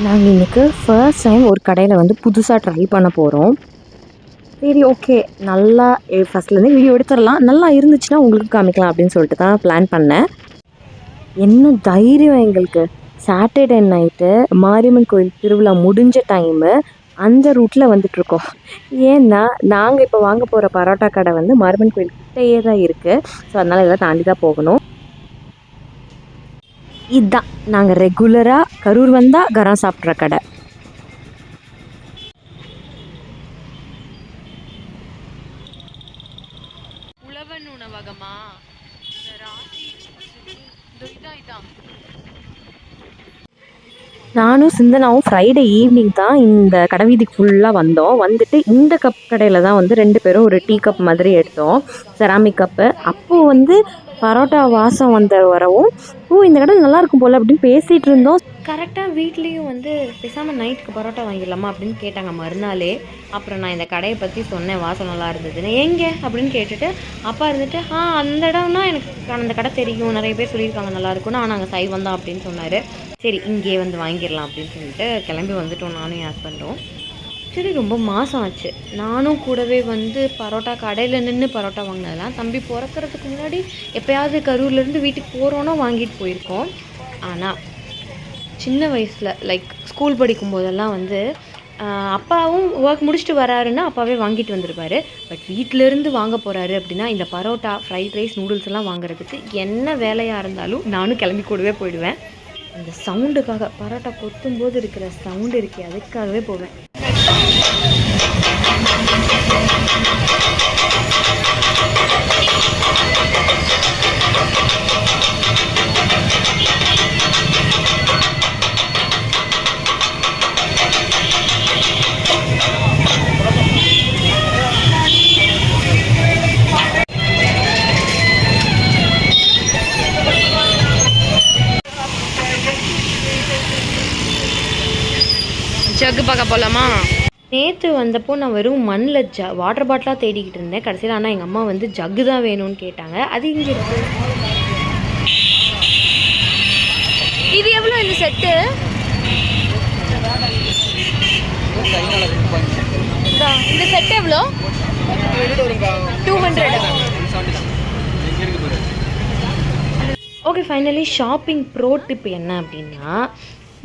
நாங்கள் இன்றைக்கி first time ஒரு கடையில் வந்து புதுசாக ட்ரை பண்ண போகிறோம். சரி, ஓகே, நல்லா ஃபஸ்ட்லேருந்து வீடியோ எடுத்துடலாம், நல்லா இருந்துச்சுன்னா உங்களுக்கு காமிக்கலாம் அப்படின்னு சொல்லிட்டு தான் பிளான் பண்ணேன். என்ன தைரியம் எங்களுக்கு! சாட்டர்டே நைட்டு மாரியம்மன் கோயில் திருவிழா முடிஞ்ச டைமு அந்த ரூட்டில் வந்துட்டுருக்கோம். ஏன்னா நாங்கள் இப்போ வாங்க போகிற பரோட்டா கடை வந்து மாரியம்மன் கோயில் கிட்டேயே தான் இருக்குது. ஸோ அதனால் இதெல்லாம் தாண்டி தான் போகணும். இதுதான் நாங்கள் ரெகுலராக கரூர் வந்தால் கரம் சாப்பிட்ற கடை. உழவன் உணவகமா? நானும் சிந்தனாவும் ஃப்ரைடே ஈவினிங் தான் இந்த கடை வீதிக்கு ஃபுல்லாக வந்தோம். வந்துட்டு இந்த கப் கடையில் தான் வந்து 2 பேரும் ஒரு டீ கப் மாதிரி எடுத்தோம், செராமிக் கப்பு. அப்போது வந்து பரோட்டா வாசம் வரவும், இந்த கடை நல்லாயிருக்கும் போல் அப்படின்னு பேசிகிட்டு இருந்தோம். கரெக்டாக வீட்லேயும் வந்து பேசாமல் நைட்டுக்கு பரோட்டா வாங்கிடலாமா அப்படின்னு கேட்டாங்க மறுநாளே. அப்புறம் நான் இந்த கடையை பற்றி சொன்னேன், வாசம் நல்லா இருந்ததுன்னு. எங்கே அப்படின்னு கேட்டுட்டு அப்பா இருந்துட்டு, அந்த இடம்னா எனக்கு அந்த கடை தெரியும், நிறைய பேர் சொல்லியிருக்காங்க நல்லாயிருக்கும்னு, ஆனால் நாங்கள் சைவம் தான் அப்படின்னு சொன்னார். சரி, இங்கே வந்து வாங்கிடலாம் அப்படின்னு சொல்லிட்டு கிளம்பி வந்துட்டோம் நானும் என் ஹஸ்பண்டும். சரி, ரொம்ப மாதம் ஆச்சு. நானும் கூடவே வந்து பரோட்டா கடையில் நின்று பரோட்டா வாங்கினதெல்லாம் தம்பி பிறக்கிறதுக்கு முன்னாடி எப்போயாவது கரூர்லேருந்து வீட்டுக்கு போகிறோன்னா வாங்கிட்டு போயிருக்கோம். ஆனால் சின்ன வயசில் லைக் ஸ்கூல் படிக்கும் போதெல்லாம் வந்து அப்பாவும் ஒர்க் முடிச்சுட்டு வராருன்னா அப்பாவே வாங்கிட்டு வந்திருப்பாரு. பட் வீட்டிலேருந்து வாங்க போகிறாரு அப்படின்னா இந்த பரோட்டா, ஃப்ரைட் ரைஸ், நூடுல்ஸ் எல்லாம் வாங்குறதுக்கு என்ன வேலையாக இருந்தாலும் நானும் கிளம்பி கூடவே போயிடுவேன். அந்த சவுண்டுக்காக, பரோட்டா கொத்தும்போது இருக்கிற சவுண்டு இருக்கே, அதுக்காகவே போவேன். ஜக்கு பார்க்க போகலாமா? நேற்று வந்தப்போ நான் வெறும் மண்ணில் வாட்டர் பாட்டிலாக தேடிக்கிட்டு இருந்தேன். கடைசியில் ஆனால் எங்கள் அம்மா வந்து ஜக்கு தான் வேணும்னு கேட்டாங்க. அது இங்கே இருக்கு. இது எவ்வளோ இந்த செட்டு? இந்த செட் எவ்வளோ? 200. Okay, finally shopping pro tip என்ன அப்படின்னா,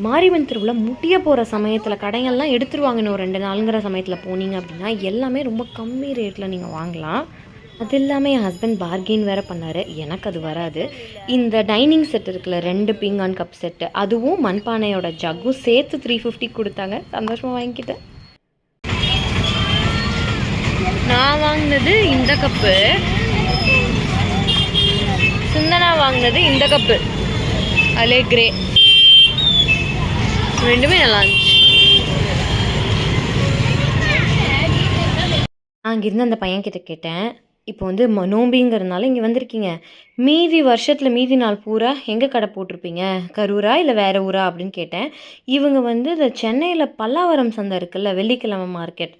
மாரியம்மன் திருவிழா முடிய போகிற சமயத்தில் கடைகள்லாம் எடுத்துருவாங்க. இன்னும் 2 நாளுங்கிற சமயத்தில் போனீங்க அப்படின்னா எல்லாமே ரொம்ப கம்மி ரேட்டில் நீங்கள் வாங்கலாம். அது இல்லாமல் என் ஹஸ்பண்ட் பார்கெயின் வேறு பண்ணார். எனக்கு அது வராது. இந்த டைனிங் செட் இருக்குல்ல, 2 பீங்கான் கப் செட்டு, அதுவும் மண்பானையோட ஜக்கும் சேர்த்து 350 கொடுத்தாங்க. சந்தோஷமாக வாங்கிக்கிட்டேன். நான் வாங்கினது இந்த கப்பு, சிந்தனா வாங்கினது இந்த கப்பு, அதிலே கிரே. ரெண்டுமே நல்லா இருந்துச்சு. அங்கேருந்து அந்த பையன்கிட்ட கேட்டேன், இப்போ வந்து நோம்பிங்கிறதுனால இங்கே வந்திருக்கீங்க, மீதி வருஷத்தில் மீதி நாள் பூரா எங்கே கடை போட்டிருப்பீங்க, கரூரா இல்லை வேறு ஊரா அப்படின்னு கேட்டேன். இவங்க வந்து இந்த சென்னையில் பல்லாவரம் சந்தை இருக்குல்ல, வெள்ளிக்கிழமை மார்க்கெட்,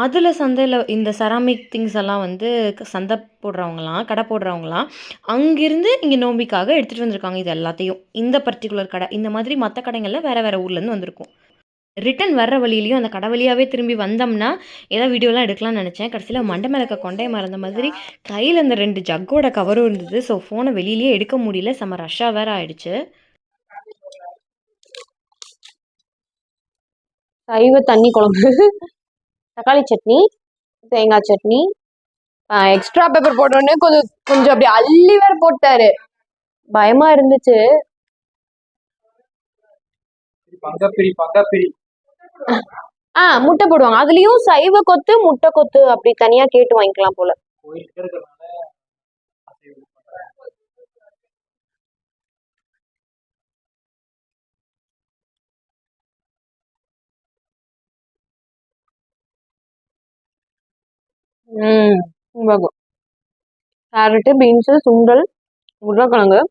அதில் சந்தையில் இந்த செராமிக் திங்ஸ் எல்லாம் வந்து சந்தை போடுறவங்களாம், கடை போடுறவங்களாம் அங்கேருந்து இங்கே நோம்பிக்காக எடுத்துகிட்டு வந்திருக்காங்க. இது எல்லாத்தையும் இந்த பர்டிகுலர் கடை, இந்த மாதிரி மற்ற கடைகளில் வேறு வேறு ஊர்லேருந்து வந்திருக்கும். ரிட்டன் வர்ற வழியிலையும் அந்த கடை வழியாகவே திரும்பி வந்தோம்னா ஏதாவது வீடியோலாம் எடுக்கலாம்னு நினச்சேன். கடைசியில் மண்டை மேலக்க கொண்டைய மறந்த மாதிரி கையில் அந்த 2 ஜக்கோட கவரும் இருந்தது. ஸோ ஃபோனை வெளியிலேயே எடுக்க முடியல. செம்ம ரஷ்ஷாக வேறு ஆயிடுச்சு. சைவ தண்ணி குழம்பு, தக்காளி சட்னி, தேங்காய் சட்னி, எக்ஸ்ட்ரா பெப்பர் போட்டோடனே கொஞ்சம் அப்படி அள்ளி வேற போட்டாரு. பயமா இருந்துச்சு. முட்டை போடுவாங்க. அதுலயும் சைவ கொத்து, முட்டை கொத்து அப்படி தனியா கேட்டு வாங்கிக்கலாம் போல. கேரட்டு, பீன்ஸ், சுண்டல், உருளைக்கிழங்கு,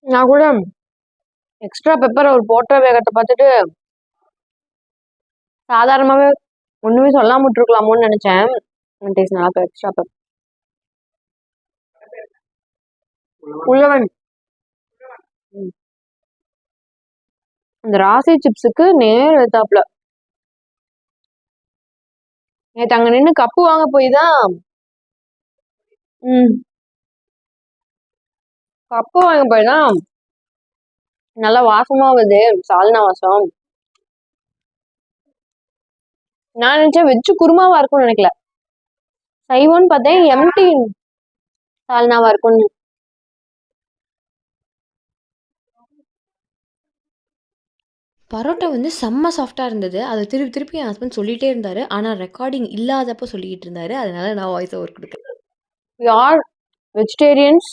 நான் கூட எக்ஸ்ட்ரா பெப்பர் அவர் போட்ட வேகத்தை பார்த்துட்டு சாதாரணமாவே ஒண்ணுமே சொல்லாம விட்டுருக்கலாமோன்னு நினைச்சேன். டேஸ்ட் நல்லா எக்ஸ்ட்ரா பெப்பர். உழவன். ம். இந்த ராசி சிப்ஸுக்கு நேர் எதிர்த்தாப்புல. நேத்து அங்க நின்னு கப்பு வாங்க போய் தான் ம். கப்பு வாங்க போய் தான் நல்லா வாசமா வருது. சால்னா வாசம். நான் நினைச்சேன் வெஜ் குருமாவா இருக்கும்னு நினைக்கல. சைவம்னு பார்த்தேன் எம்டி சால்னாவா இருக்கும்னு. பரோட்டா வந்து செம்ம சாஃப்ட்டாக இருந்தது. அதை திருப்பி திருப்பி என் ஹஸ்பண்ட் சொல்லிகிட்டே இருந்தார். ஆனால் ரெக்கார்டிங் இல்லாதப்போ சொல்லிக்கிட்டு இருந்தார். அதனால நான் வாய்ஸ் ஓவர் கொடுக்குறேன். யார் வெஜிடேரியன்ஸ்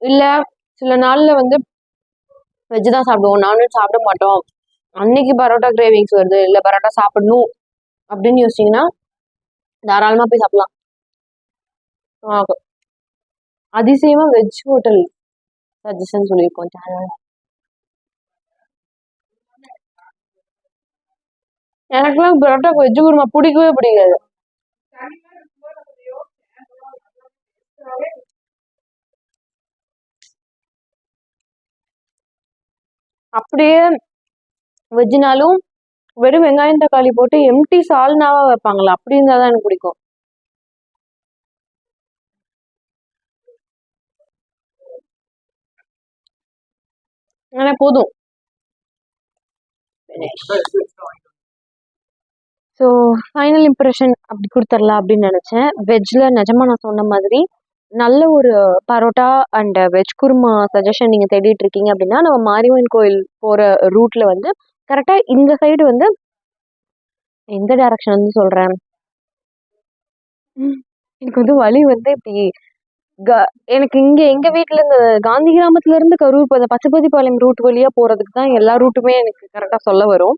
இல்ல சில நாள்ல வந்து வெஜ் தான் சாப்பிடுவோம், நான்வெஜ் சாப்பிட மாட்டோம், அன்னைக்கு பரோட்டா கிரேவிங்ஸ் வருது இல்ல பரோட்டா சாப்பிடணும் அப்படின்னு யோசிச்சீங்கன்னா தாராளமா போய் சாப்பிடலாம். அதிசயமா வெஜ் ஹோட்டல் சஜஷன் சொல்லியிருக்கோம் சேனல். எனக்குலாம் பரோட்டா வெஜ் குருமா பிடிக்கவே பிடிக்காது. அப்படியே வெஜ்னாலும் வெறும் வெங்காயம் தக்காளி போட்டு எம்டி சால்னாவா வைப்பாங்களா, அப்படி இருந்தாதான் எனக்கு பிடிக்கும். ஆனா போதும். ஸோ ஃபைனல் இம்ப்ரெஷன் அப்படி கொடுத்துடலாம் அப்படின்னு நினச்சேன். வெஜ்ஜில் நிஜமாக நான் சொன்ன மாதிரி நல்ல ஒரு parotta and veg kurma suggestion நீங்கள் தேடிட்டு இருக்கீங்க அப்படின்னா நம்ம மாரியம்மன் கோயில் போகிற ரூட்டில் வந்து கரெக்டாக இந்த சைடு வந்து எந்த டைரக்ஷன் வந்து சொல்கிறேன், எனக்கு வந்து வழி வந்து இப்படி எனக்கு இங்கே எங்கள் வீட்டில் இந்த காந்தி கிராமத்துலேருந்து கரூர் இப்போ இந்த பச்சைப்பதிபாளையம் ரூட் வழியாக போகிறதுக்கு தான் எல்லா ரூட்டுமே எனக்கு கரெக்டாக சொல்ல வரும்.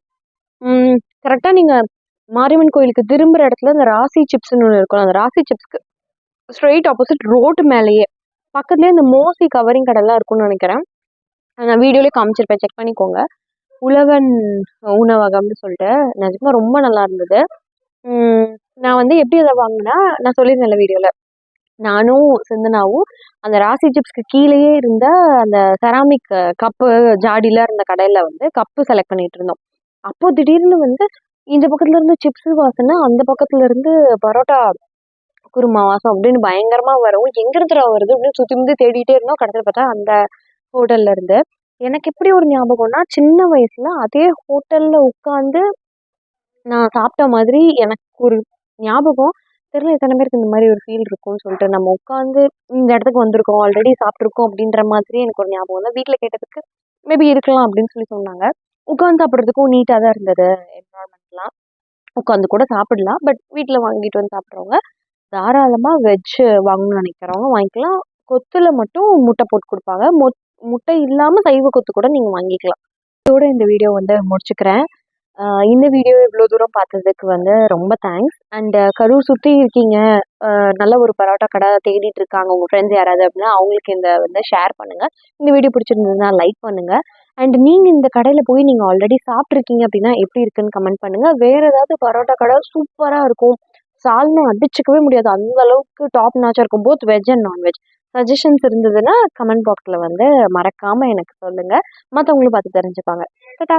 கரெக்டாக நீங்கள் மாரியம்மன் கோயிலுக்கு திரும்புகிற இடத்துல இந்த ராசி சிப்ஸ்னு ஒன்று இருக்கும். அந்த ராசி சிப்ஸ்க்கு ஸ்ட்ரெயிட் ஆப்போசிட் ரோட்டு மேலேயே பக்கத்துலேயே இந்த மோசி கவரிங் கடைலாம் இருக்கும்னு நினைக்கிறேன். நான் வீடியோலேயே காமிச்சிருப்பேன், செக் பண்ணிக்கோங்க. உழவன் உணவகம்னு சொல்லிட்டு நிஜமா ரொம்ப நல்லா இருந்தது. நான் வந்து எப்படி அதை வாங்கினா நான் சொல்லியிருந்தேன்ல வீடியோவில், நானும் சிந்தனாவும் அந்த ராசி சிப்ஸ்க்கு கீழேயே இருந்த அந்த செராமிக் கப்பு ஜாடிலாம் இருந்த கடையில் வந்து கப்பு செலக்ட் பண்ணிட்டு இருந்தோம். அப்போ திடீர்னு வந்து இந்த பக்கத்துல இருந்து சிப்ஸ் வாசனை, அந்த பக்கத்துல இருந்து பரோட்டா குருமா வாசம் அப்படின்னு பயங்கரமா வரும். எங்க இருந்து வருது அப்படின்னு சுத்தி முந்தி தேடிட்டே இருந்தோம். கடைசியில் பார்த்தா அந்த ஹோட்டல்ல இருந்து. எனக்கு எப்படி ஒரு ஞாபகம்னா, சின்ன வயசுல அதே ஹோட்டல்ல உட்காந்து நான் சாப்பிட்ட மாதிரி எனக்கு ஒரு ஞாபகம். தெரியல எத்தனை பேருக்கு இந்த மாதிரி ஒரு ஃபீல் இருக்கும்னு சொல்லிட்டு. நம்ம உட்காந்து இந்த இடத்துக்கு வந்திருக்கோம், ஆல்ரெடி சாப்பிட்ருக்கோம் அப்படின்ற மாதிரி எனக்கு ஒரு ஞாபகம் தான். வீட்டில் கேட்டதுக்கு மேபி இருக்கலாம் அப்படின்னு சொல்லி சொன்னாங்க. உட்காந்து சாப்பிட்றதுக்கும் நீட்டாக தான் இருந்தது என்வரான்மெண்ட்லாம். உட்காந்து கூட சாப்பிடலாம். பட் வீட்டில் வாங்கிட்டு வந்து சாப்பிட்றவங்க தாராளமாக வெஜ் வாங்கணும்னு நினைக்கிறவங்க வாங்கிக்கலாம். கொத்துல மட்டும் முட்டை போட்டு கொடுப்பாங்க. முட்டை இல்லாமல் சைவ கொத்து கூட நீங்கள் வாங்கிக்கலாம். இதோட இந்த வீடியோ வந்து முடிச்சுக்கிறேன். இந்த வீடியோ இவ்வளோ தூரம் பார்த்ததுக்கு வந்து ரொம்ப தேங்க்ஸ். அண்ட் கரூர் சுற்றி இருக்கீங்க, நல்ல ஒரு பரோட்டா கடை தேடிட்டு இருக்காங்க உங்கள் ஃப்ரெண்ட்ஸ் யாராவது அப்படின்னா அவங்களுக்கு இந்த வந்து ஷேர் பண்ணுங்கள். இந்த வீடியோ பிடிச்சிருந்ததுன்னா லைக் பண்ணுங்கள். அண்ட் நீங்கள் இந்த கடையில் போய் நீங்கள் ஆல்ரெடி சாப்பிட்ருக்கீங்க அப்படின்னா எப்படி இருக்குன்னு கமெண்ட் பண்ணுங்கள். வேறு ஏதாவது பரோட்டா கடை சூப்பராக இருக்கும், சால்னா அடிச்சுக்கவே முடியாது, அந்த அளவுக்கு டாப் நாச்சாக இருக்கும், both veg and non veg suggestions இருந்ததுன்னா கமெண்ட் பாக்ஸில் வந்து மறக்காமல் எனக்கு சொல்லுங்கள். மற்றவங்களும் பார்த்து தெரிஞ்சுப்பாங்க. டாடா.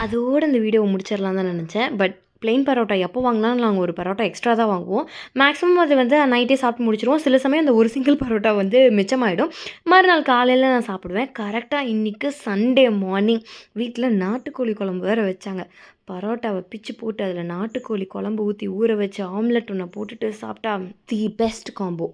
அதோடு இந்த வீடியோவை முடிச்சிடலாம் தான் நினச்சேன். பட் ப்ளெயின் பரோட்டா எப்போ வாங்கினாலும் நாங்கள் ஒரு பரோட்டா எக்ஸ்ட்ரா தான் வாங்குவோம். மேக்ஸிமம் அது வந்து நைட்டே சாப்பிட்டு முடிச்சிருவோம். சில சமயம் அந்த ஒரு சிங்கிள் பரோட்டா வந்து மிச்சமாயிடும். மறுநாள் காலையில் நான் சாப்பிடுவேன். கரெக்டாக இன்றைக்கி சண்டே மார்னிங் வீட்டில் நாட்டுக்கோழி குழம்பு வேறு வச்சாங்க. பரோட்டாவை பிச்சு போட்டு அதில் நாட்டுக்கோழி குழம்பு ஊற்றி ஊற வச்சு ஆம்லெட் ஒன்று போட்டுட்டு சாப்பிட்டா தி பெஸ்ட் காம்போ.